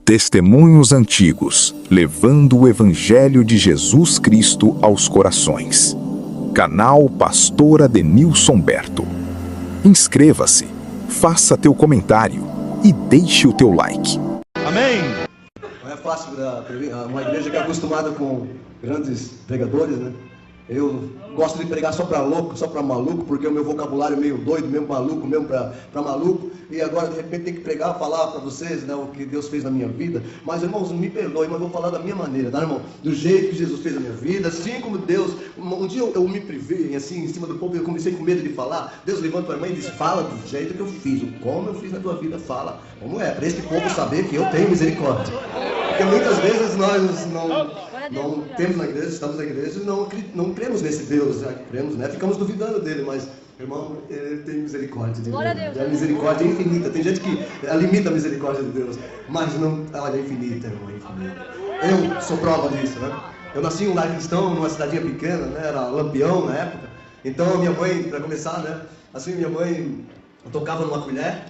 Testemunhos antigos, levando o Evangelho de Jesus Cristo aos corações. Canal Pastor Adenilson Berto. Inscreva-se, faça teu comentário e deixe o teu like. Amém! Não é fácil para uma igreja que é acostumada com grandes pregadores, né? Eu gosto de pregar só para louco, só para maluco, porque o meu vocabulário é meio doido, mesmo maluco, mesmo para maluco. E agora, de repente, tem que pregar, falar para vocês, né, o que Deus fez na minha vida. Mas, irmãos, me perdoem, mas eu vou falar da minha maneira, tá, irmão? Do jeito que Jesus fez na minha vida, assim como Deus... Um dia eu me privei, assim, em cima do povo, eu comecei com medo de falar. Deus levanta para mim e diz, fala do jeito que eu fiz, como eu fiz na tua vida, fala. Como é? Para esse povo saber que eu tenho misericórdia. Porque muitas vezes nós não temos na igreja, estamos na igreja e não cremos nesse Deus, já cremos, né? Ficamos duvidando dele, mas, irmão, ele tem misericórdia de Deus. A misericórdia é infinita. Tem gente que limita a misericórdia de Deus, mas não, ela é infinita, irmão, é infinita. Eu sou prova disso, né? Eu nasci em um lar cristão, numa cidadinha pequena, né? Era Lampião na época. Então a minha mãe, para começar, né? Assim, minha mãe tocava numa colher.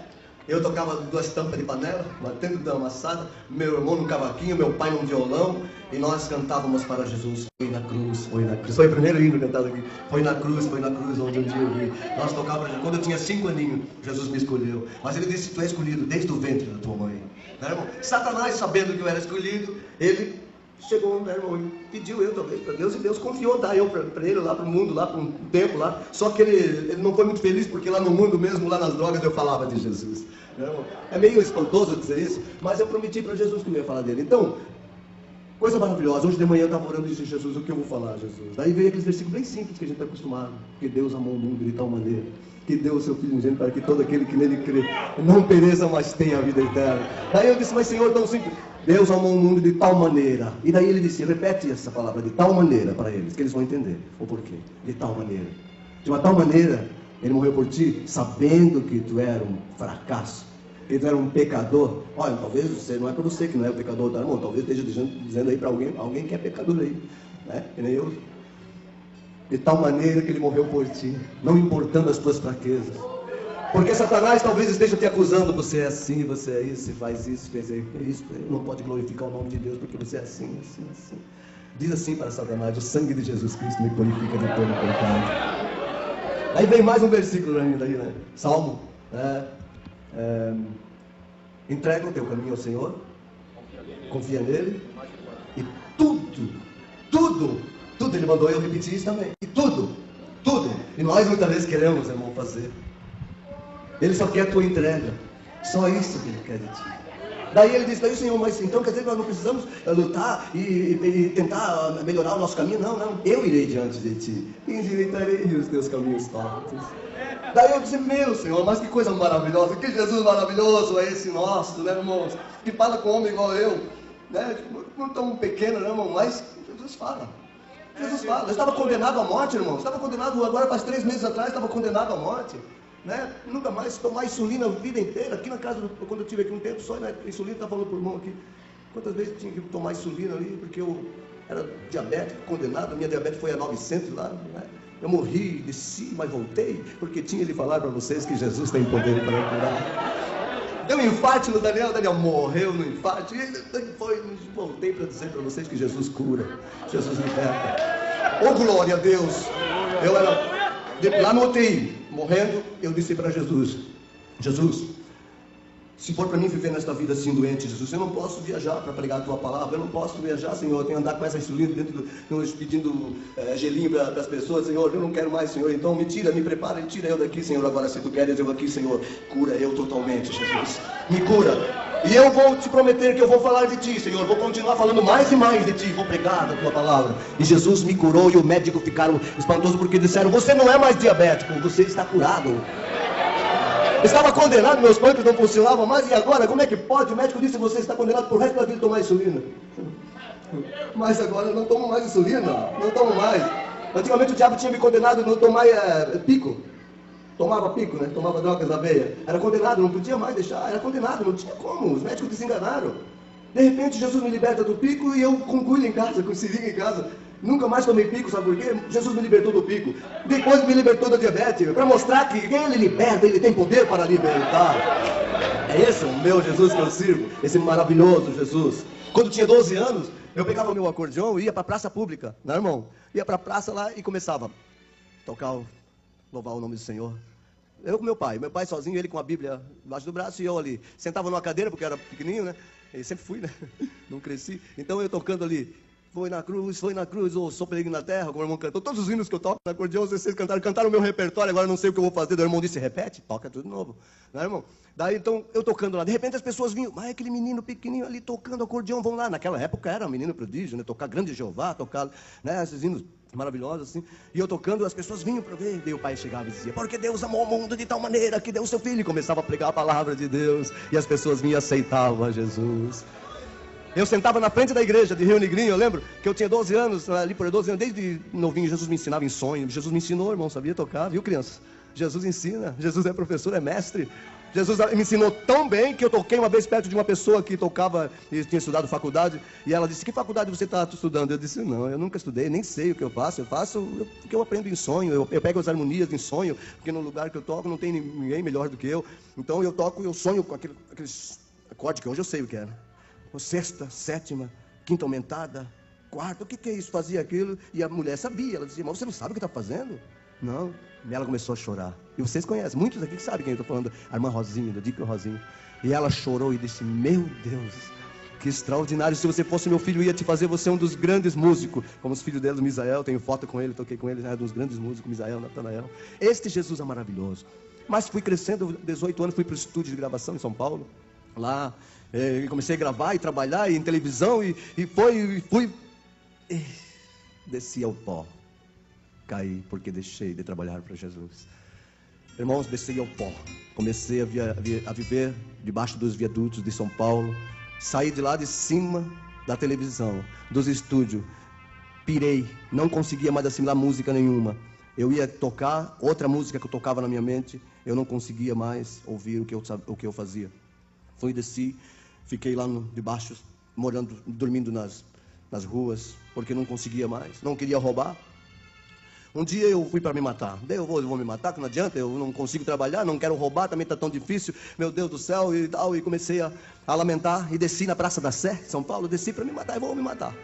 Eu tocava 2 tampas de panela, batendo da amassada, meu irmão num cavaquinho, meu pai num violão, e nós cantávamos para Jesus. Foi na cruz, foi na cruz. Foi o primeiro hino cantado aqui. Foi na cruz, onde um dia eu vi. Nós tocávamos, quando eu tinha 5 aninhos, Jesus me escolheu. Mas ele disse, tu é escolhido desde o ventre da tua mãe. Né, irmão? Satanás, sabendo que eu era escolhido, ele chegou, né, irmão, e pediu eu talvez para Deus, e Deus confiou, dar eu para ele lá para o mundo, lá para um tempo lá. Só que ele não foi muito feliz, porque lá no mundo mesmo, lá nas drogas, eu falava de Jesus. Né, irmão? É meio espantoso dizer isso, mas eu prometi para Jesus que eu ia falar dele. Então, coisa maravilhosa. Hoje de manhã eu estava orando e disse, Jesus, o que eu vou falar, Jesus? Daí veio aqueles versículos bem simples que a gente está acostumado. Que Deus amou o mundo de tal maneira que deu o seu Filho unigênito para que todo aquele que nele crê não pereça, mas tenha a vida eterna. Daí eu disse, mas Senhor, tão simples. Deus amou o mundo de tal maneira. E daí ele disse, repete essa palavra, de tal maneira para eles, que eles vão entender o porquê. De tal maneira. De uma tal maneira, ele morreu por ti, sabendo que tu era um fracasso, que tu era um pecador. Olha, talvez você, não é para você que não é um pecador, tá, irmão? Talvez esteja dizendo aí para alguém que é pecador aí, né? Que nem eu. De tal maneira que ele morreu por ti, não importando as tuas fraquezas. Porque Satanás talvez esteja te acusando, você é assim, você é isso, você faz isso, fez isso, não pode glorificar o nome de Deus porque você é assim, assim, assim. Diz assim para Satanás, o sangue de Jesus Cristo me purifica de todo pecado. Aí vem mais um versículo ainda aí, né? Salmo, entrega o teu caminho ao Senhor, confia nele, e tudo ele mandou eu repetir isso também. E tudo. E nós muitas vezes queremos, irmão, fazer. Ele só quer a tua entrega. Só isso que ele quer de ti. Daí ele disse, Senhor, mas então quer dizer que nós não precisamos lutar e tentar melhorar o nosso caminho? Não. Eu irei diante de ti e endireitarei os teus caminhos tortos. Daí eu disse, meu Senhor, mas que coisa maravilhosa. Que Jesus maravilhoso é esse nosso, né, irmãos? Que fala com homem igual eu. Né? Não tão pequeno, né, irmão? Mas Jesus fala. Eu estava condenado à morte, irmão. Estava condenado, agora faz 3 meses atrás, estava condenado à morte. Né? Nunca mais tomar insulina a vida inteira. Aqui na casa, quando eu tive aqui um tempo só, né? Insulina, está falando por mão aqui. Quantas vezes tinha que tomar insulina ali, porque eu era diabético, condenado. A minha diabetes foi a 900 lá. Né? Eu morri, desci, mas voltei, porque tinha de falar para vocês que Jesus tem poder para curar. Deu um infarte no Daniel morreu no infarte. E voltei para dizer para vocês que Jesus cura, Jesus liberta. Oh, glória a Deus! Eu era lá no UTI, morrendo, eu disse para Jesus, se for para mim viver nesta vida assim doente, Jesus, eu não posso viajar para pregar a tua palavra, eu não posso viajar, Senhor, eu tenho que andar com essa insulina dentro pedindo gelinho para as pessoas, Senhor, eu não quero mais, Senhor, então me tira, me prepara e tira eu daqui, Senhor, agora se tu queres eu aqui, Senhor, cura eu totalmente, Jesus, me cura, e eu vou te prometer que eu vou falar de ti, Senhor, vou continuar falando mais e mais de ti, vou pregar a tua palavra, e Jesus me curou e o médico ficaram espantosos porque disseram, você não é mais diabético, você está curado. Estava condenado, meus pâncreas não funcionavam mais, e agora, como é que pode? O médico disse, você está condenado por resto da vida a tomar insulina. Mas agora eu não tomo mais insulina, não tomo mais. Antigamente o diabo tinha me condenado a não tomar pico. Tomava pico, né? Tomava drogas da veia. Era condenado, não podia mais deixar, era condenado, não tinha como, os médicos desenganaram. De repente Jesus me liberta do pico e eu com cuido em casa, com seringa em casa. Nunca mais tomei pico, sabe por quê? Jesus me libertou do pico. Depois me libertou da diabetes, para mostrar que ele liberta, ele tem poder para libertar. É esse o meu Jesus que eu sirvo, esse maravilhoso Jesus. Quando eu tinha 12 anos, eu pegava o meu acordeão e ia para a praça pública, né, irmão? Ia para a praça lá e começava a tocar, louvar o nome do Senhor. Eu com meu pai sozinho, ele com a Bíblia debaixo do braço e eu ali. Sentava numa cadeira, porque eu era pequenininho, né? Eu sempre fui, né? Não cresci. Então eu tocando ali, foi na cruz, ou sou peregrino na terra, como o irmão cantou. Todos os hinos que eu toco na acordeão, vocês cantaram o meu repertório, agora eu não sei o que eu vou fazer. O irmão disse, repete, toca tudo de novo. Né, irmão? Daí então, eu tocando lá, de repente as pessoas vinham, mas aquele menino pequenininho ali tocando acordeão, vão lá. Naquela época era um menino prodígio, né? Tocar Grande Jeová, tocar, né? Esses hinos maravilhosos assim. E eu tocando, as pessoas vinham para ver. Daí o pai chegava e dizia, porque Deus amou o mundo de tal maneira que deu o seu filho. E começava a pregar a palavra de Deus. E as pessoas vinham e aceitavam a Jesus. Eu sentava na frente da igreja de Rio Negrinho, eu lembro que eu tinha 12 anos, ali por 12 anos, desde novinho, Jesus me ensinava em sonho. Jesus me ensinou, irmão, sabia tocar, viu, crianças? Jesus ensina, Jesus é professor, é mestre. Jesus me ensinou tão bem que eu toquei uma vez perto de uma pessoa que tocava e tinha estudado faculdade. E ela disse, que faculdade você está estudando? Eu disse, não, eu nunca estudei, nem sei o que eu faço o que eu aprendo em sonho. Eu pego as harmonias em sonho, porque no lugar que eu toco não tem ninguém melhor do que eu. Então eu toco, eu sonho com aqueles acordes que hoje eu sei o que era. Sexta, sétima, quinta aumentada, quarta, o que é isso? Fazia aquilo, e a mulher sabia, ela dizia, mas você não sabe o que está fazendo? Não, e ela começou a chorar, e vocês conhecem, muitos aqui que sabem quem eu estou falando, a irmã Rosinha, do Dico Rosinha, e ela chorou e disse, meu Deus, que extraordinário, se você fosse meu filho, eu ia te fazer você um dos grandes músicos, como os filhos dele, do Misael, tenho foto com ele, toquei com ele, era um dos grandes músicos, Misael, Natanael, este Jesus é maravilhoso. Mas fui crescendo, 18 anos, fui para o estúdio de gravação em São Paulo, lá, comecei a gravar e trabalhar em televisão e fui, desci ao pó, caí porque deixei de trabalhar para Jesus. Irmãos, desci ao pó, comecei a viver debaixo dos viadutos de São Paulo, saí de lá de cima da televisão, dos estúdios, pirei, não conseguia mais assimilar música nenhuma. Eu ia tocar outra música que eu tocava na minha mente, eu não conseguia mais ouvir o que eu fazia. Fui, desci, fiquei lá debaixo, morando, dormindo nas ruas, porque não conseguia mais, não queria roubar. Um dia eu fui para me matar. Daí eu vou me matar, que não adianta, eu não consigo trabalhar, não quero roubar, também está tão difícil, meu Deus do céu, e tal. E comecei a lamentar, e desci na Praça da Sé, São Paulo, desci para me matar, eu vou me matar.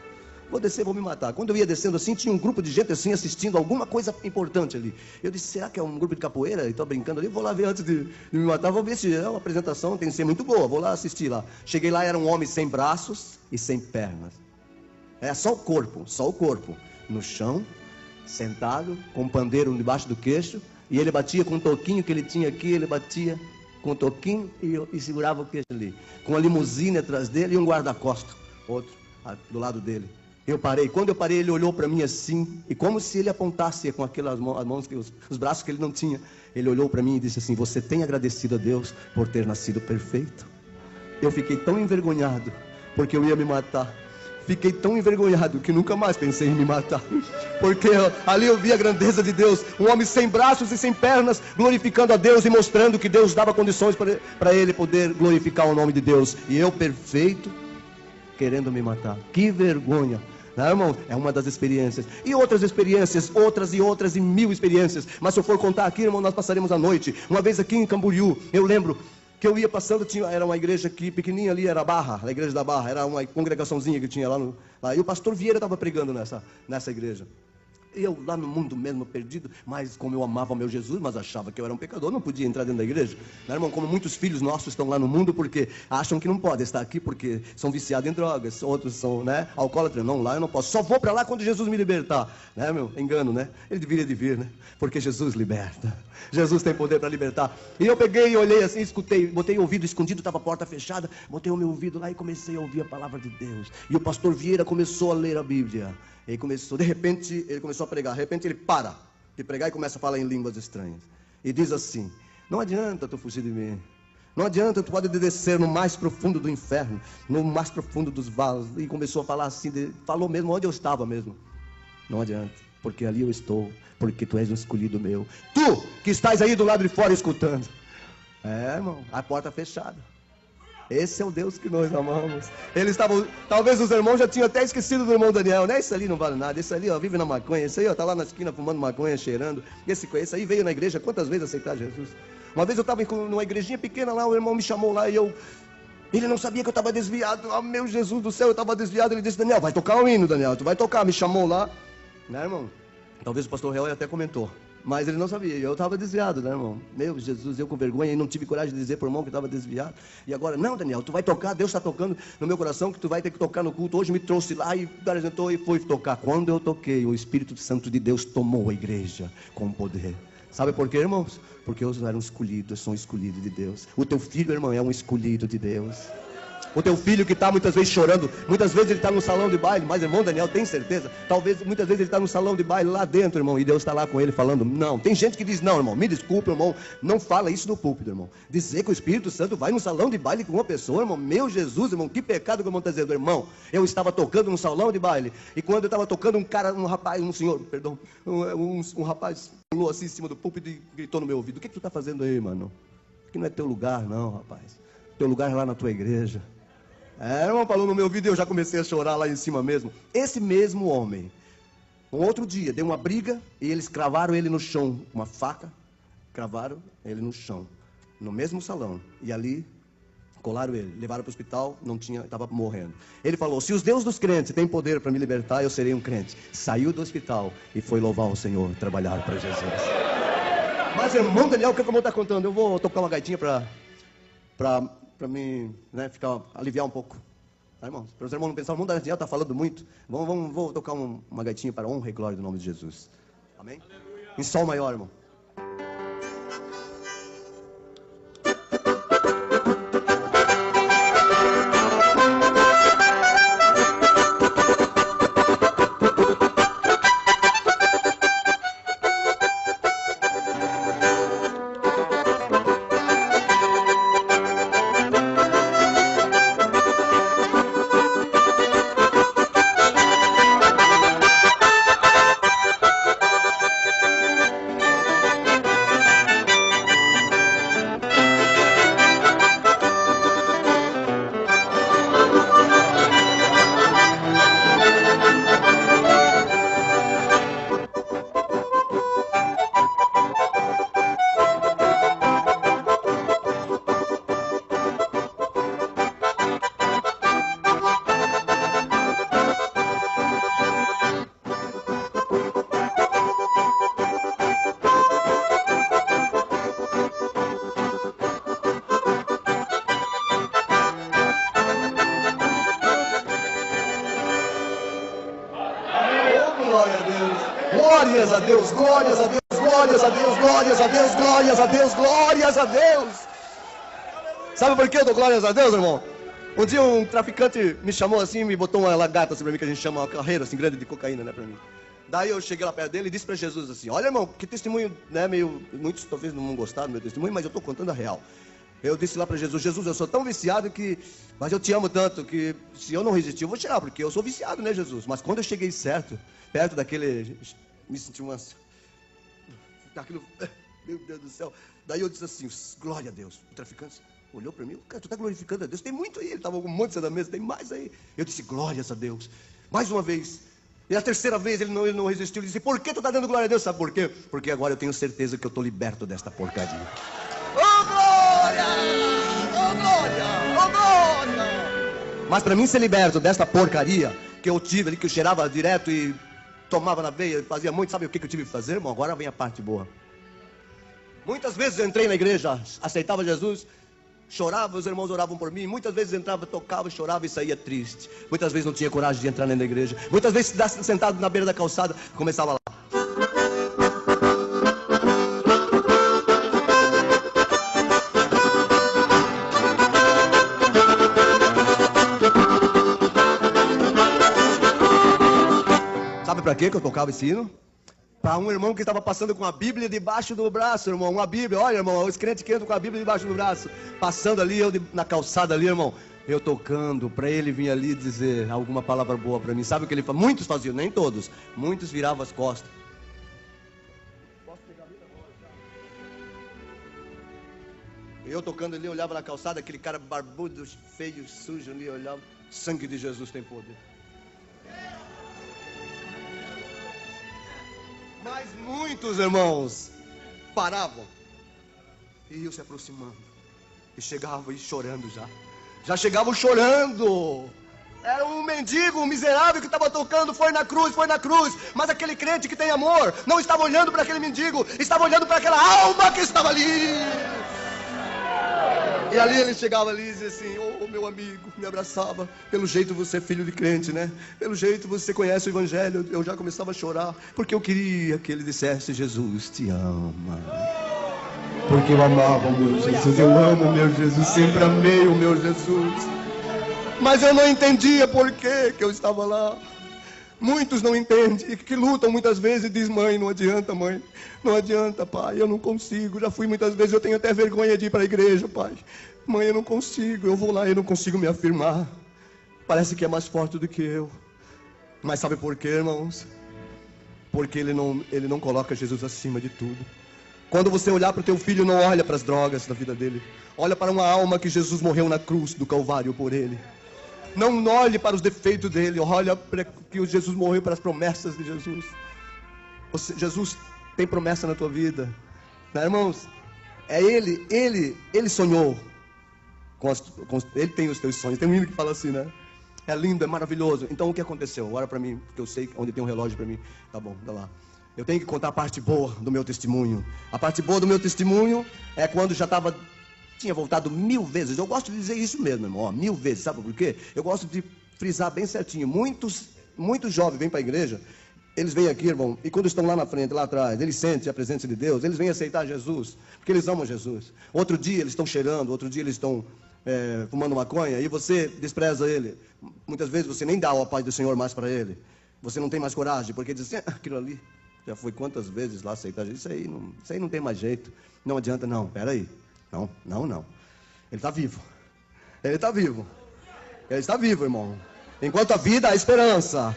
Vou descer, vou me matar. Quando eu ia descendo assim, tinha um grupo de gente assim, assistindo alguma coisa importante ali. Eu disse, será que é um grupo de capoeira? E estou brincando ali, vou lá ver antes de me matar, vou ver se é uma apresentação, tem que ser muito boa, vou lá assistir lá. Cheguei lá, era um homem sem braços e sem pernas. Era só o corpo, no chão, sentado, com um pandeiro debaixo do queixo, e ele batia com um toquinho que ele tinha aqui, ele batia com um toquinho e segurava o queixo ali. Com uma limusine atrás dele e um guarda-costas, outro do lado dele. Eu parei, quando eu parei ele olhou para mim assim, e como se ele apontasse com aquelas mãos, os braços que ele não tinha, ele olhou para mim e disse assim, você tem agradecido a Deus por ter nascido perfeito? Eu fiquei tão envergonhado, porque eu ia me matar. Fiquei tão envergonhado que nunca mais pensei em me matar, porque ali eu vi a grandeza de Deus, um homem sem braços e sem pernas, glorificando a Deus e mostrando que Deus dava condições para ele poder glorificar o nome de Deus, e eu perfeito, querendo me matar. Que vergonha, né, irmão? É uma das experiências, e outras experiências, outras e mil experiências, mas se eu for contar aqui, irmão, nós passaremos a noite. Uma vez aqui em Camboriú, eu lembro que eu ia passando, era uma igreja que pequenininha ali, era a Barra, a igreja da Barra, era uma congregaçãozinha que tinha lá, e o pastor Vieira estava pregando nessa igreja. Eu lá no mundo mesmo perdido, mas como eu amava o meu Jesus, mas achava que eu era um pecador, não podia entrar dentro da igreja, né, irmão? Como muitos filhos nossos estão lá no mundo porque acham que não podem estar aqui porque são viciados em drogas, outros são, né, alcoólatras. Não, lá eu não posso, só vou para lá quando Jesus me libertar, né, meu? Engano, né? Ele deveria de vir, né? Porque Jesus liberta, Jesus tem poder para libertar. E eu peguei e olhei assim, escutei, botei o ouvido escondido, estava a porta fechada, botei o meu ouvido lá e comecei a ouvir a palavra de Deus. E o pastor Vieira começou a ler a Bíblia. De repente, ele começou a pregar. De repente, ele para de pregar e começa a falar em línguas estranhas. E diz assim, não adianta tu fugir de mim. Não adianta, tu pode descer no mais profundo do inferno, no mais profundo dos valos. E começou a falar assim, falou mesmo onde eu estava mesmo. Não adianta, porque ali eu estou, porque tu és um escolhido meu. Tu, que estás aí do lado de fora escutando. Irmão, a porta fechada. Esse é o Deus que nós amamos. Eles estavam, talvez os irmãos já tinham até esquecido do irmão Daniel, né? Esse ali não vale nada, esse ali, ó, vive na maconha, esse aí, ó, tá lá na esquina fumando maconha, cheirando. Esse aí veio na igreja quantas vezes aceitar Jesus? Uma vez eu estava numa igrejinha pequena lá, o irmão me chamou lá e ele não sabia que eu estava desviado. Ah, meu Jesus do céu, eu estava desviado. Ele disse: Daniel, vai tocar o hino, Daniel, tu vai tocar. Me chamou lá, né, irmão? Talvez o pastor Real até comentou, mas ele não sabia. Eu estava desviado, né, irmão? Meu Jesus, eu com vergonha e não tive coragem de dizer para o irmão que estava desviado. E agora, não, Daniel, tu vai tocar. Deus está tocando no meu coração que tu vai ter que tocar no culto. Hoje me trouxe lá e apresentou e foi tocar. Quando eu toquei, o Espírito Santo de Deus tomou a igreja com poder. Sabe por quê, irmãos? Porque eu era um escolhido, eu sou um escolhido de Deus. O teu filho, irmão, é um escolhido de Deus. O teu filho que está muitas vezes chorando, muitas vezes ele está no salão de baile, mas irmão Daniel, tem certeza? Talvez, muitas vezes ele está no salão de baile lá dentro, irmão, e Deus está lá com ele falando, não. Tem gente que diz, não, irmão, me desculpe, irmão, não fala isso no púlpito, irmão. Dizer que o Espírito Santo vai no salão de baile com uma pessoa, irmão, meu Jesus, irmão, que pecado que eu vou estar dizendo, irmão. Eu estava tocando no salão de baile, e quando eu estava tocando, um rapaz pulou assim em cima do púlpito e gritou no meu ouvido, o que tu está fazendo aí, mano? Aqui não é teu lugar, não, rapaz. Teu lugar é lá na tua igreja. Irmão, falou no meu ouvido e eu já comecei a chorar lá em cima mesmo. Esse mesmo homem, um outro dia, deu uma briga e eles cravaram ele no chão, uma faca, cravaram ele no chão, no mesmo salão. E ali, colaram ele, levaram para o hospital, estava morrendo. Ele falou, se os deuses dos crentes têm poder para me libertar, eu serei um crente. Saiu do hospital e foi louvar o Senhor, trabalhar para Jesus. Mas, irmão Daniel, o que eu vou estar contando? Eu vou tocar uma gaitinha para mim, né, aliviar um pouco. Tá, irmãos? Para os irmãos não pensarem, o irmão Daniel está falando muito. Vou tocar uma gaitinha para a honra e glória do nome de Jesus. Amém? Aleluia. Em sol maior, irmão. Glórias a Deus, glórias a Deus, glórias a Deus, glórias a Deus, glórias a Deus, glórias a Deus. Sabe por que eu dou glórias a Deus, irmão? Um dia um traficante me chamou assim, me botou uma lagarta assim pra mim, que a gente chama uma carreira assim grande de cocaína, né, pra mim. Daí eu cheguei lá perto dele e disse pra Jesus assim, olha, irmão, que testemunho, né, muitos talvez não vão gostar do meu testemunho, mas eu tô contando a real. Eu disse lá para Jesus, eu sou tão viciado mas eu te amo tanto que se eu não resistir, eu vou tirar, porque eu sou viciado, né, Jesus? Mas quando eu cheguei perto daquele, me senti aquilo, meu Deus do céu. Daí eu disse assim, glória a Deus. O traficante olhou para mim, cara, tu está glorificando a Deus, tem muito aí. Ele estava com um monte da mesa, tem mais aí. Eu disse, glórias a Deus. Mais uma vez. E a terceira vez ele não resistiu, ele disse, por que tu está dando glória a Deus? Sabe por quê? Porque agora eu tenho certeza que eu estou liberto desta porcaria. Oh glória! Oh glória! Oh glória! Mas para mim ser liberto desta porcaria que eu tive ali, que eu cheirava direto e tomava na veia, fazia muito, sabe o que eu tive que fazer, irmão? Agora vem a parte boa. Muitas vezes eu entrei na igreja, aceitava Jesus, chorava, os irmãos oravam por mim, muitas vezes entrava, tocava, chorava e saía triste. Muitas vezes não tinha coragem de entrar na igreja, muitas vezes sentado na beira da calçada, começava lá. Para que eu tocava esse hino? Para um irmão que estava passando com a Bíblia debaixo do braço, irmão. Uma Bíblia, olha, irmão, os crentes que entram com a Bíblia debaixo do braço, passando ali, eu na calçada ali, irmão, eu tocando, para ele vir ali dizer alguma palavra boa para mim. Sabe o que ele faz? Muitos faziam, nem todos. Muitos viravam as costas. Posso pegar a Bíblia agora? Eu tocando ali, olhava na calçada, aquele cara barbudo, feio, sujo ali, olhava. Sangue de Jesus tem poder. Mas muitos irmãos paravam. E iam se aproximando. E chegavam e chorando já. Já chegavam chorando. Era um mendigo, um miserável que estava tocando, foi na cruz. Mas aquele crente que tem amor não estava olhando para aquele mendigo, estava olhando para aquela alma que estava ali. E ali ele chegava ali e dizia assim: ô meu amigo, me abraçava. Pelo jeito você é filho de crente, né? Pelo jeito você conhece o evangelho. Eu já começava a chorar, porque eu queria que ele dissesse: Jesus te ama. Porque eu amava o meu Jesus, eu amo o meu Jesus, sempre amei o meu Jesus. Mas eu não entendia por que eu estava lá. Muitos não entendem, que lutam muitas vezes e dizem: mãe, não adianta, mãe. Não adianta, pai, eu não consigo. Já fui muitas vezes, eu tenho até vergonha de ir para a igreja, pai. Mãe, eu não consigo, eu vou lá e eu não consigo me afirmar. Parece que é mais forte do que eu. Mas sabe por quê, irmãos? Porque ele não coloca Jesus acima de tudo. Quando você olhar para o teu filho, não olha para as drogas da vida dele. Olha para uma alma que Jesus morreu na cruz do Calvário por ele. Não olhe para os defeitos dele, olha para que Jesus morreu, para as promessas de Jesus. Jesus tem promessa na tua vida, né, irmãos? É ele sonhou ele tem os teus sonhos. Tem um hino que fala assim, né? É lindo, é maravilhoso. Então o que aconteceu? Olha para mim, porque eu sei onde tem um relógio para mim. Tá bom, dá lá. Eu tenho que contar a parte boa do meu testemunho. A parte boa do meu testemunho é quando já tinha voltado 1000 vezes. Eu gosto de dizer isso mesmo, irmão. 1000 vezes, sabe por quê? Eu gosto de frisar bem certinho. Muitos jovens vêm para a igreja, eles vêm aqui, irmão, e quando estão lá na frente, lá atrás, eles sentem a presença de Deus, eles vêm aceitar Jesus, porque eles amam Jesus. Outro dia eles estão cheirando, outro dia eles estão fumando maconha, e você despreza ele. Muitas vezes você nem dá a paz do Senhor mais para ele. Você não tem mais coragem, porque diz assim: aquilo ali, já foi quantas vezes lá aceitar Jesus, isso aí não tem mais jeito. Não adianta, não, peraí. Não. Ele está vivo. Ele está vivo. Ele está vivo, irmão. Enquanto a vida, há esperança.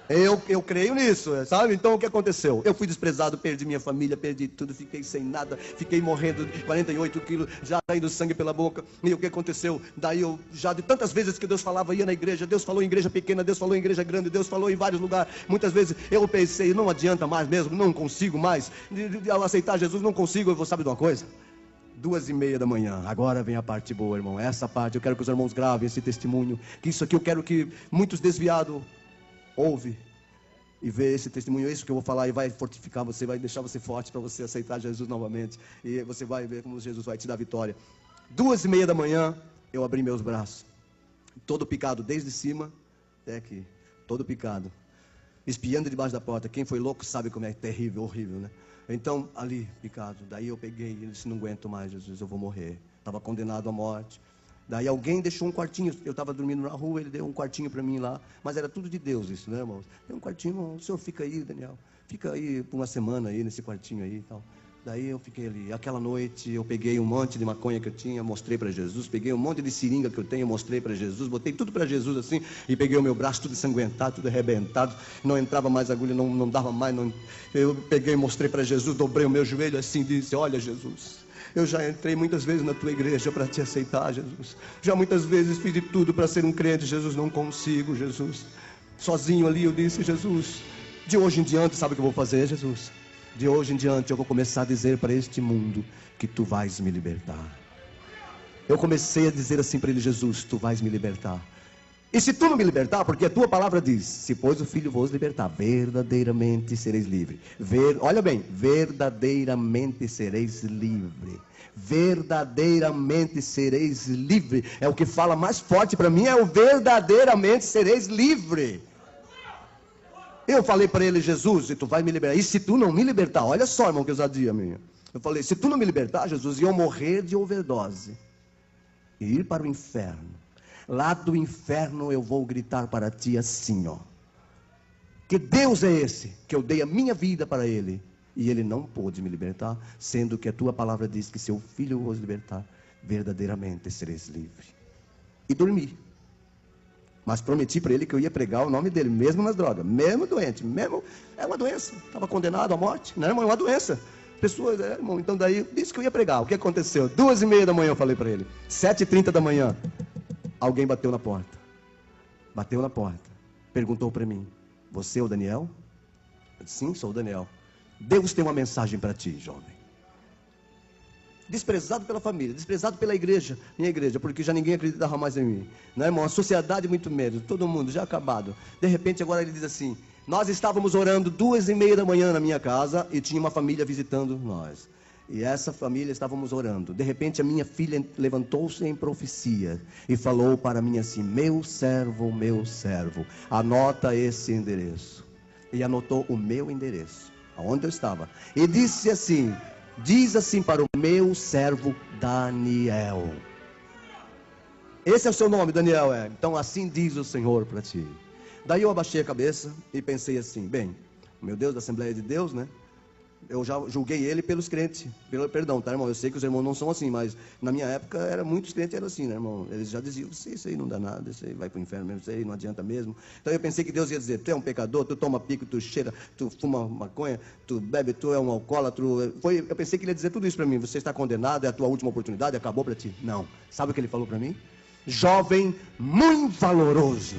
Eu creio nisso, sabe? Então o que aconteceu? Eu fui desprezado, perdi minha família, perdi tudo, fiquei sem nada, fiquei morrendo de 48 quilos, já saindo sangue pela boca. E o que aconteceu? Daí eu, já de tantas vezes que Deus falava, ia na igreja, Deus falou em igreja pequena, Deus falou em igreja grande, Deus falou em vários lugares. Muitas vezes eu pensei: não adianta mais mesmo, não consigo mais de aceitar Jesus, não consigo. Eu vou, sabe de uma coisa? 2:30 da manhã, agora vem a parte boa, irmão. Essa parte, eu quero que os irmãos gravem esse testemunho, que isso aqui eu quero que muitos desviados ouve e vê esse testemunho. Isso que eu vou falar, e vai fortificar você, vai deixar você forte para você aceitar Jesus novamente, e você vai ver como Jesus vai te dar vitória. 2:30 da manhã, eu abri meus braços, todo picado, desde cima até aqui, todo picado, espiando debaixo da porta. Quem foi louco sabe como é terrível, horrível, né? Então, ali, picado, daí eu peguei, ele disse: não aguento mais, Jesus, eu vou morrer. Estava condenado à morte. Daí alguém deixou um quartinho, eu estava dormindo na rua, ele deu um quartinho para mim lá, mas era tudo de Deus isso, né, irmãos? Deu um quartinho: o senhor fica aí, Daniel, fica aí por uma semana aí, nesse quartinho aí e tal. Daí eu fiquei ali. Aquela noite eu peguei um monte de maconha que eu tinha, mostrei para Jesus, peguei um monte de seringa que eu tenho, mostrei para Jesus, botei tudo para Jesus assim, e peguei o meu braço tudo ensanguentado, tudo arrebentado, não entrava mais agulha, não dava mais, eu peguei e mostrei para Jesus, dobrei o meu joelho assim e disse: olha, Jesus, eu já entrei muitas vezes na tua igreja para te aceitar, Jesus. Já muitas vezes fiz de tudo para ser um crente, Jesus, não consigo, Jesus. Sozinho ali eu disse: Jesus, de hoje em diante, sabe o que eu vou fazer, Jesus? De hoje em diante eu vou começar a dizer para este mundo que tu vais me libertar. Eu comecei a dizer assim para ele: Jesus, tu vais me libertar. E se tu não me libertar, porque a tua palavra diz: se pois o Filho vos libertar, verdadeiramente sereis livre. Olha bem, verdadeiramente sereis livre. Verdadeiramente sereis livre. É o que fala mais forte para mim, é o verdadeiramente sereis livre. Eu falei para ele: Jesus, e tu vai me libertar. E se tu não me libertar, olha só, irmão, que ousadia minha. Eu falei: se tu não me libertar, Jesus, eu morrer de overdose e ir para o inferno. Lá do inferno eu vou gritar para ti assim, ó: que Deus é esse, que eu dei a minha vida para ele, e ele não pôde me libertar, sendo que a tua palavra diz que se o Filho vos libertar, verdadeiramente sereis livre. E dormi. Mas prometi para ele que eu ia pregar o nome dele, mesmo nas drogas, mesmo doente, mesmo, é uma doença, estava condenado à morte, não, irmão, é uma doença. Pessoas, irmão, então daí, disse que eu ia pregar. O que aconteceu? 2:30 da manhã eu falei para ele, 7:30 da manhã, alguém bateu na porta, perguntou para mim: você é o Daniel? Eu disse: sim, sou o Daniel. Deus tem uma mensagem para ti, jovem. desprezado pela família, desprezado pela igreja, minha igreja, porque já ninguém acreditava mais em mim. Não é, irmão? A sociedade muito medo, todo mundo já acabado. De repente agora ele diz assim, nós estávamos orando 2:30 da manhã na minha casa e tinha uma família visitando nós. E essa família estávamos orando. De repente a minha filha levantou-se em profecia e falou para mim assim, meu servo, anota esse endereço. E anotou o meu endereço, aonde eu estava. E disse assim, diz assim para o meu servo Daniel. Esse é o seu nome, Daniel, é. Então assim diz o Senhor para ti. Daí eu abaixei a cabeça e pensei assim, bem, meu Deus da Assembleia de Deus, né? Eu já julguei ele pelos crentes, perdão, tá, irmão? Eu sei que os irmãos não são assim, mas na minha época, muitos crentes eram assim, né, irmão? Eles já diziam, isso aí não dá nada, isso aí vai para o inferno mesmo, isso aí não adianta mesmo. Então eu pensei que Deus ia dizer, tu é um pecador, tu toma pico, tu cheira, tu fuma maconha, tu bebe, tu é um alcoólatra. Eu pensei que ele ia dizer tudo isso para mim, você está condenado, é a tua última oportunidade, acabou para ti. Não, sabe o que ele falou para mim? Jovem muito valoroso.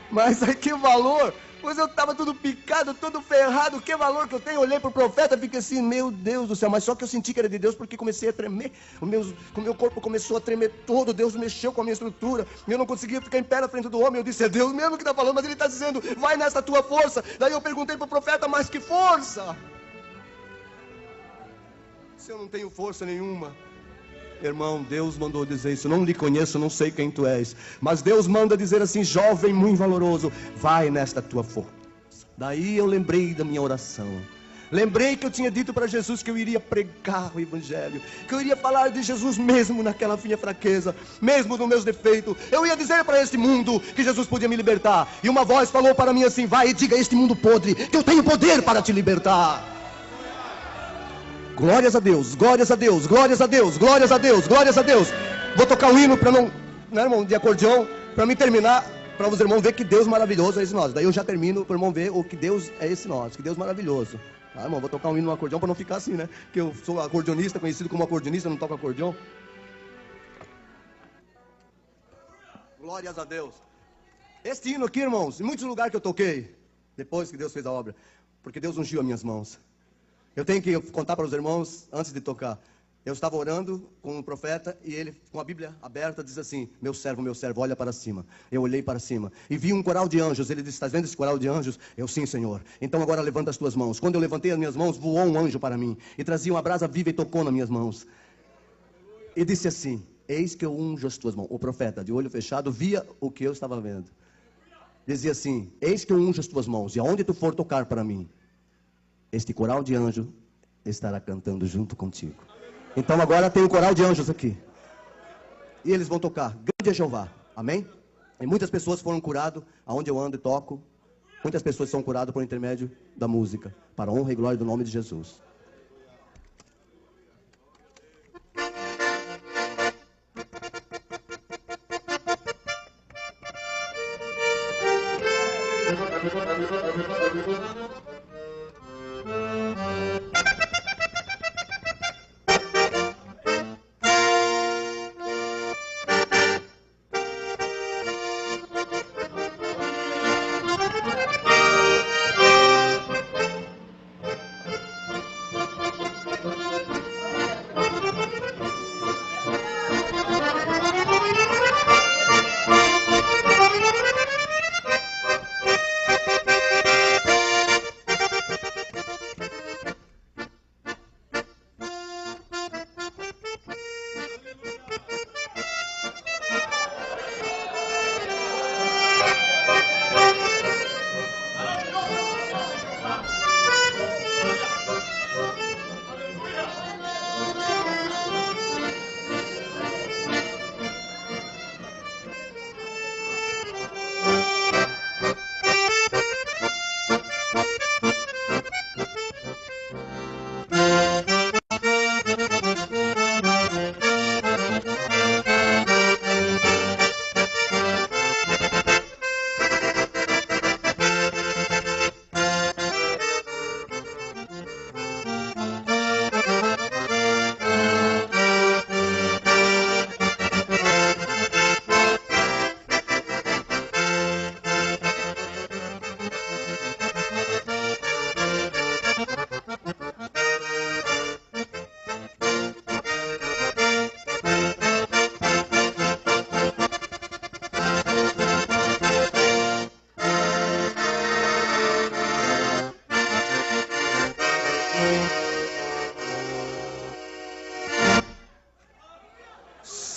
Mas aí que valor? Pois eu estava tudo picado, todo ferrado, que valor que eu tenho? Olhei para o profeta e fiquei assim, meu Deus do céu, mas só que eu senti que era de Deus porque comecei a tremer, o meu corpo começou a tremer todo, Deus mexeu com a minha estrutura, eu não conseguia ficar em pé na frente do homem, eu disse, é Deus mesmo que está falando, mas ele está dizendo, vai nessa tua força. Daí eu perguntei para o profeta, mas que força? Se eu não tenho força nenhuma. Irmão, Deus mandou dizer isso, não lhe conheço, não sei quem tu és, mas Deus manda dizer assim, jovem muito valoroso, vai nesta tua força. Daí eu lembrei da minha oração, lembrei que eu tinha dito para Jesus que eu iria pregar o evangelho, que eu iria falar de Jesus mesmo naquela minha fraqueza, mesmo nos meus defeitos, eu ia dizer para este mundo que Jesus podia me libertar, e uma voz falou para mim assim, vai e diga a este mundo podre, que eu tenho poder para te libertar. Glórias a Deus, glórias a Deus, glórias a Deus, glórias a Deus, glórias a Deus. Vou tocar o hino para não, né, irmão, de acordeão, para me terminar, para os irmãos ver que Deus maravilhoso é esse nós. Daí eu já termino para o irmão ver o que Deus é esse nós, que Deus maravilhoso. Tá, irmão, vou tocar um hino no acordeão para não ficar assim, né? Que eu sou acordeonista, conhecido como acordeonista, não toco acordeão. Glórias a Deus. Este hino aqui, irmãos, em muitos lugares que eu toquei, depois que Deus fez a obra, porque Deus ungiu as minhas mãos. Eu tenho que contar para os irmãos, antes de tocar, eu estava orando com um profeta e ele, com a Bíblia aberta, diz assim, meu servo, olha para cima. Eu olhei para cima e vi um coral de anjos. Ele disse, estás vendo esse coral de anjos? Eu, sim, Senhor. Então agora levanta as tuas mãos. Quando eu levantei as minhas mãos, voou um anjo para mim e trazia uma brasa viva e tocou nas minhas mãos. E disse assim, eis que eu unjo as tuas mãos. O profeta, de olho fechado, via o que eu estava vendo. Dizia assim, eis que eu unjo as tuas mãos e aonde tu for tocar para mim, este coral de anjo estará cantando junto contigo. Então agora tem um coral de anjos aqui. E eles vão tocar, grande é Jeová. Amém? E muitas pessoas foram curadas, aonde eu ando e toco. Muitas pessoas são curadas por intermédio da música. Para a honra e glória do nome de Jesus.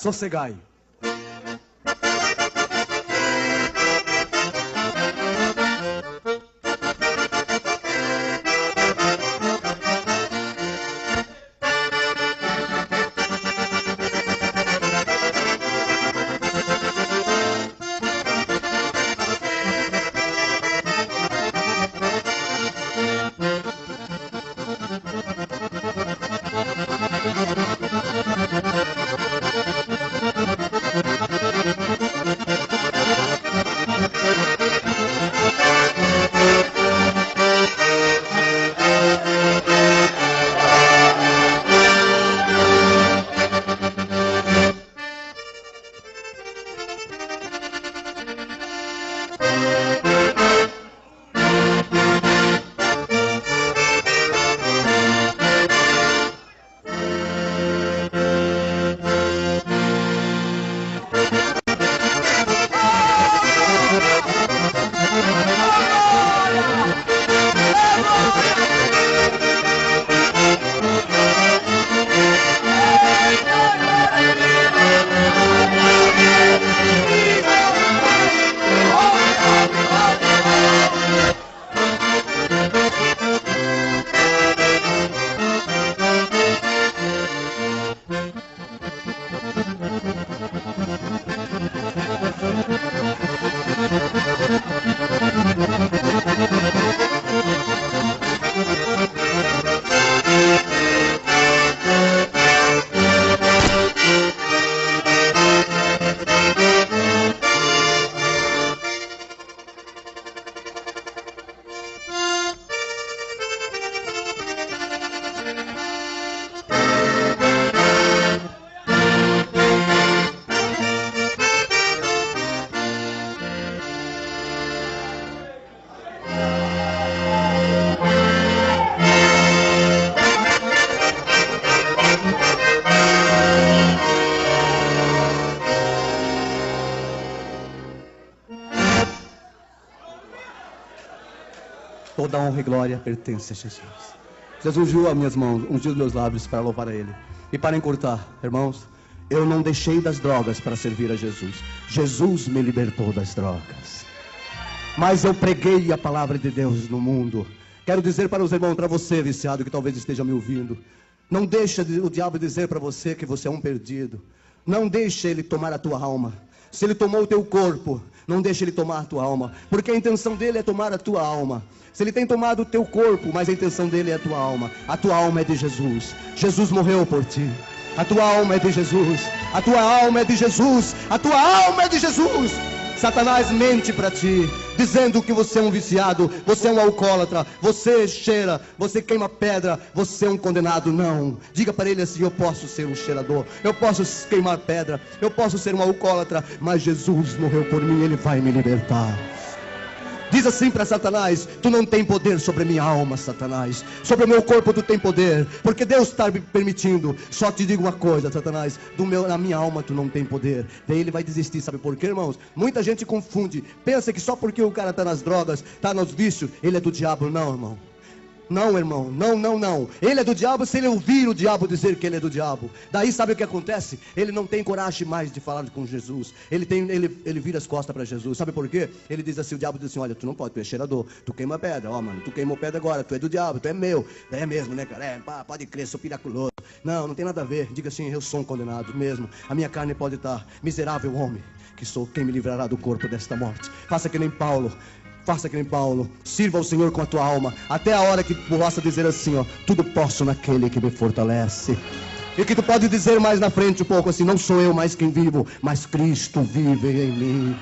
sossegai. Toda honra e glória pertence a Jesus. Jesus ungiu as minhas mãos, ungiu os meus lábios para louvar a Ele. E para encurtar, irmãos, eu não deixei das drogas para servir a Jesus. Jesus me libertou das drogas. Mas eu preguei a palavra de Deus no mundo. Quero dizer para os irmãos, para você viciado que talvez esteja me ouvindo, não deixa o diabo dizer para você que você é um perdido. Não deixe ele tomar a tua alma. Se ele tomou o teu corpo, não deixe ele tomar a tua alma, porque a intenção dele é tomar a tua alma. Se ele tem tomado o teu corpo, mas a intenção dele é a tua alma. A tua alma é de Jesus. Jesus morreu por ti. A tua alma é de Jesus. A tua alma é de Jesus. A tua alma é de Jesus. Satanás mente para ti, dizendo que você é um viciado, você é um alcoólatra, você cheira, você queima pedra, você é um condenado. Não, diga para ele assim: eu posso ser um cheirador, eu posso queimar pedra, eu posso ser um alcoólatra, mas Jesus morreu por mim, ele vai me libertar. Diz assim para Satanás: tu não tem poder sobre a minha alma, Satanás. Sobre o meu corpo tu tem poder, porque Deus está me permitindo. Só te digo uma coisa, Satanás: na minha alma tu não tem poder. Daí ele vai desistir, sabe por quê, irmãos? Muita gente confunde, pensa que só porque o cara está nas drogas, está nos vícios, ele é do diabo. Não, irmão. Não, irmão, não. Ele é do diabo se ele ouvir o diabo dizer que ele é do diabo. Daí sabe o que acontece? Ele não tem coragem mais de falar com Jesus. Ele vira as costas para Jesus. Sabe por quê? Ele diz assim, o diabo diz assim: olha, tu não pode, tu é cheirador, tu queima pedra, ó mano, tu queimou pedra agora, tu é do diabo, tu é meu. É mesmo, né, cara? Pode crer, sou piraculoso. Não tem nada a ver. Diga assim: eu sou um condenado mesmo. A minha carne pode estar miserável homem, que sou, quem me livrará do corpo desta morte. Faça que nem Paulo. Sirva ao Senhor com a tua alma, até a hora que possa dizer assim, ó: tudo posso naquele que me fortalece. E que tu pode dizer mais na frente um pouco assim: não sou eu mais quem vivo, mas Cristo vive em mim.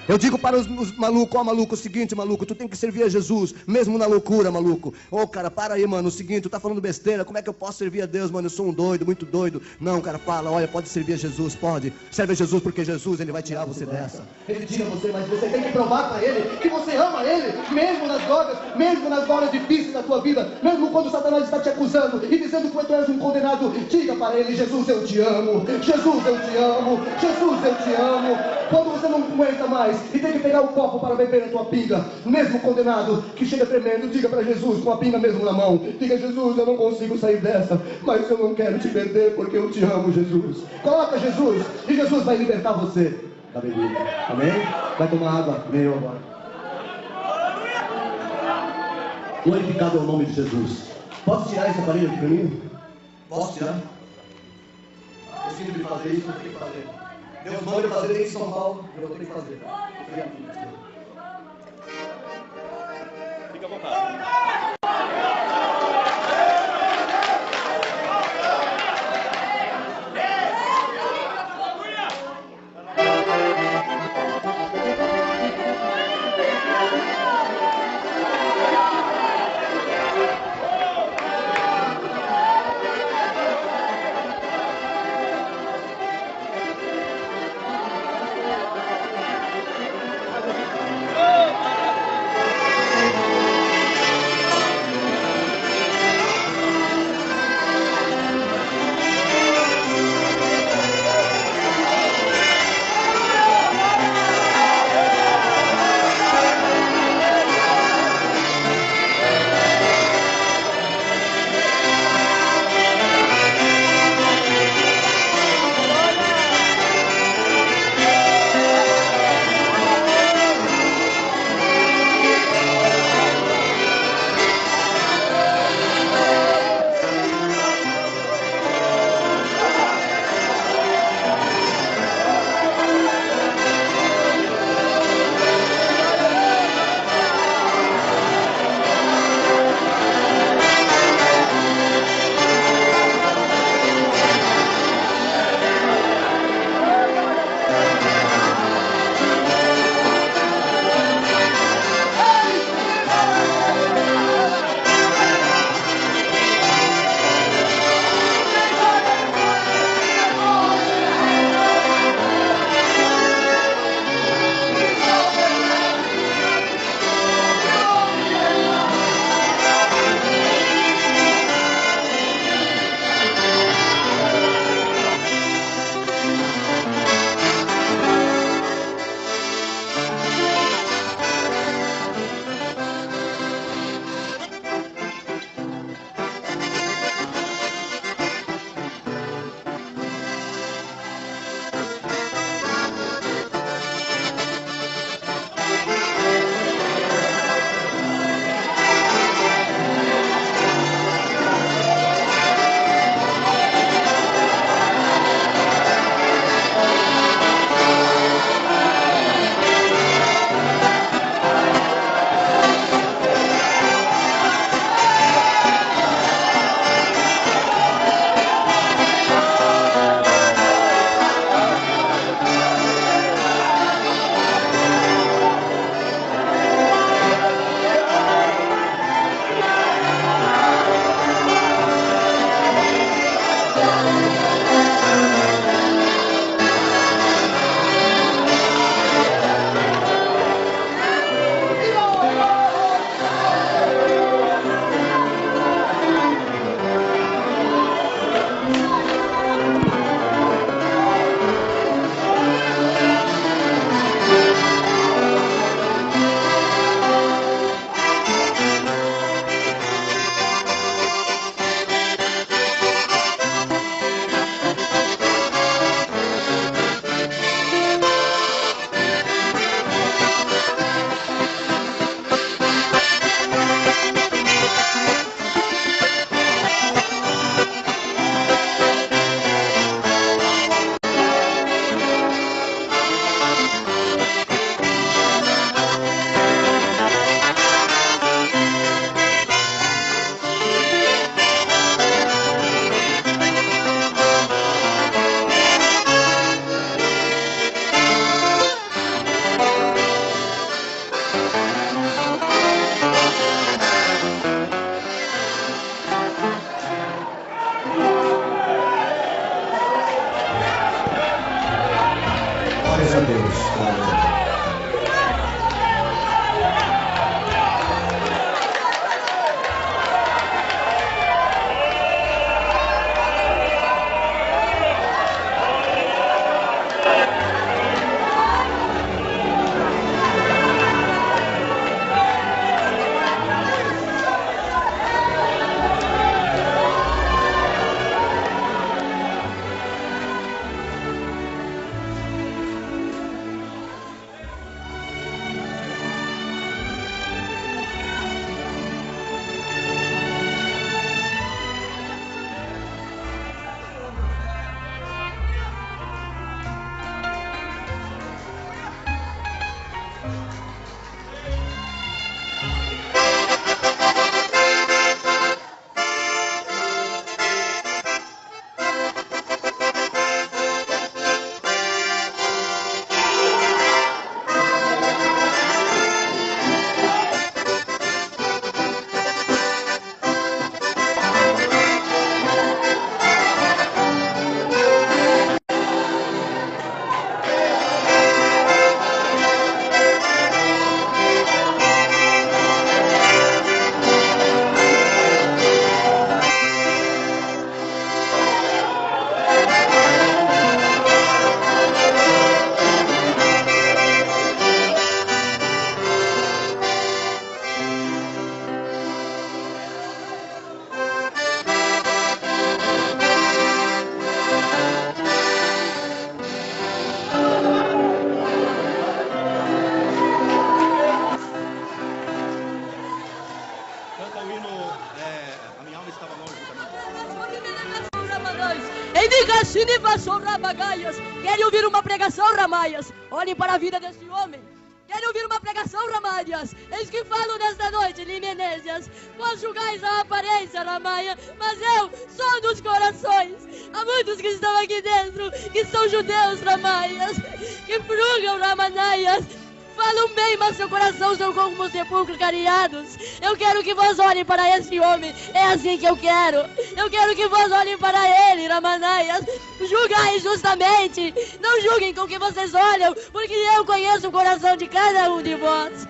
Eu digo para os malucos: ó maluco, o seguinte, maluco, tu tem que servir a Jesus, mesmo na loucura, maluco. Ô cara, para aí, mano, o seguinte, tu tá falando besteira, como é que eu posso servir a Deus, mano? Eu sou um doido, muito doido. Não, cara, fala, olha, pode servir a Jesus, pode. Serve a Jesus, porque Jesus, ele vai tirar você dessa. Ele tira você, mas você tem que provar para ele que você ama ele, mesmo nas drogas, mesmo nas horas difíceis da tua vida, mesmo quando Satanás está te acusando e dizendo que tu és um condenado. Diga para ele: Jesus, eu te amo. Jesus, eu te amo. Jesus, eu te amo. Quando você não aguenta mais, faz e tem que pegar o copo para beber a tua pinga. Mesmo condenado, que chega tremendo, diga para Jesus com a pinga mesmo na mão. Diga: Jesus, eu não consigo sair dessa, mas eu não quero te perder porque eu te amo, Jesus. Coloca Jesus e Jesus vai libertar você da bebida. Amém? Vai tomar água, meio agora. Glorificado é o nome de Jesus. Posso tirar esse aparelho aqui para mim? Posso tirar? Eu sinto de fazer isso, eu tenho que fazer. Deus manda eu fazer em São Paulo, eu vou ter que fazer. Fica à vontade. Glórias a Deus. passou Ramagaias. Querem ouvir uma pregação, Ramaias? Olhem para a vida deste homem. Querem ouvir uma pregação, Ramalhas? Eis que falo nesta noite, Limenésias. Vós julgais a aparência, Ramaia, mas eu sou dos corações. Há muitos que estão aqui dentro, que são judeus, Ramaias, que frugam, Ramanaias. Falam bem, mas seu coração são como sepulcros cariados. Eu quero que vós olhem para esse homem. É assim que eu quero. Eu quero que vós olhem para ele, Ramanaias. Julgai justamente. Não julguem com que vocês olham, porque eu conheço o coração de cada um de vós.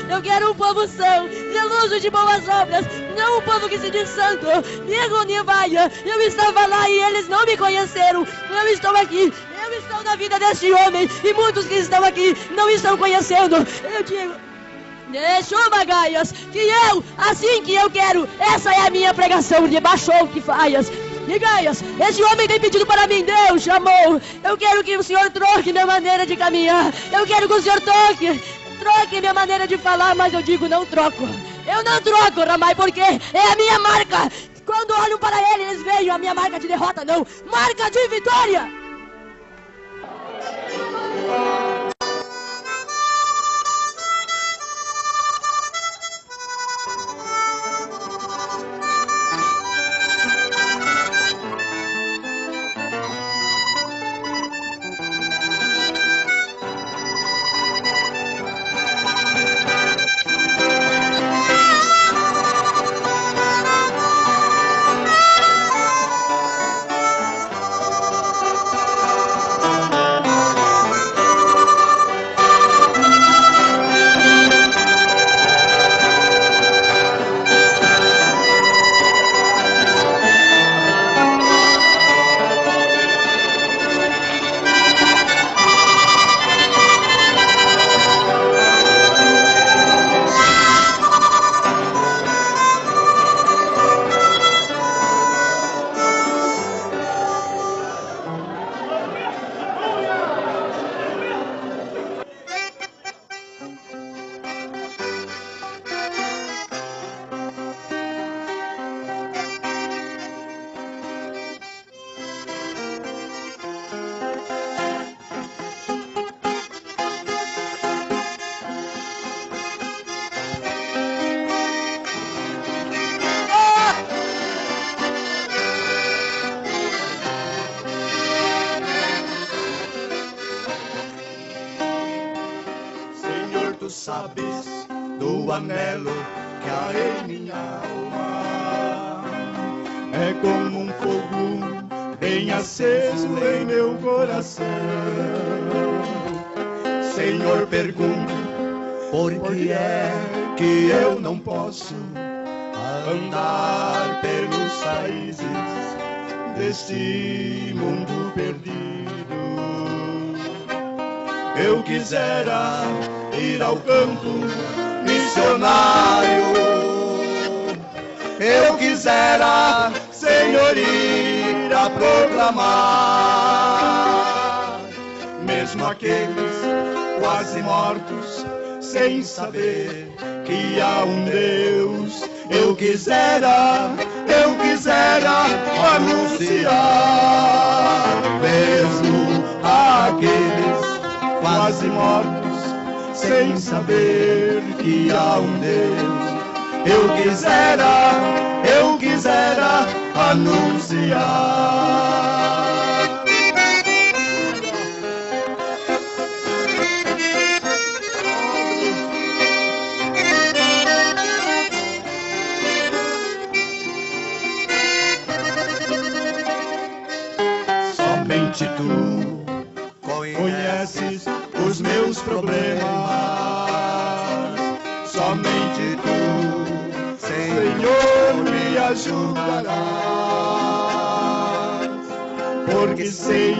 Eu quero um povo são, zeloso de boas obras, não um povo que se diz santo. Eu estava lá e eles não me conheceram. Eu estou aqui. Eu estou na vida deste homem e muitos que estão aqui não estão conhecendo. Eu digo, Magaias, que eu, assim que eu quero, essa é a minha pregação de baixou que faias. Migaias, esse homem tem pedido para mim, Deus chamou. Eu quero que o Senhor troque minha maneira de caminhar. Eu quero que o Senhor troque minha maneira de falar, mas eu digo, não troco. Eu não troco, Ramai, porque é a minha marca. Quando olham para ele, eles veem a minha marca de derrota, não. Marca de vitória. Sabes do anelo que há em minha alma, é como um fogo bem aceso em meu coração. Senhor, pergunto, por que é que eu não posso andar pelos países deste mundo perdido? Eu quisera ir ao campo missionário. Eu quisera, Senhor, ir a proclamar, mesmo aqueles quase mortos, sem saber que há um Deus. Eu quisera anunciar, mesmo aqueles quase mortos, sem saber que há um Deus. Eu quisera anunciar. Somente tu conheces os meus problemas, somente tu, Senhor, me ajudarás, porque sei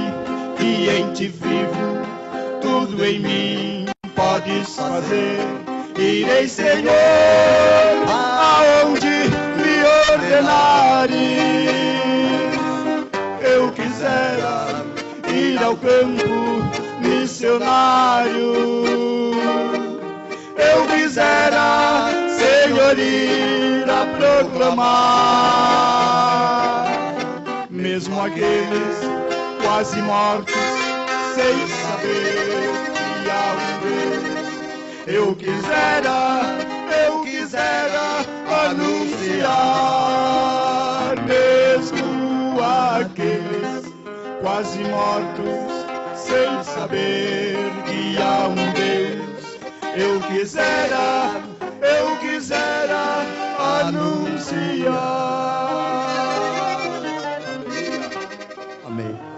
que em ti vivo, tudo em mim podes fazer. Irei, Senhor, aonde me ordenares. Eu quisera ir ao campo missionário. Eu quisera, Senhor, ir a proclamar, mesmo aqueles quase mortos, sem saber que há um Deus. Eu quisera anunciar, mesmo aqueles quase mortos, sem saber que há um Deus. Eu quisera anunciar. Amém.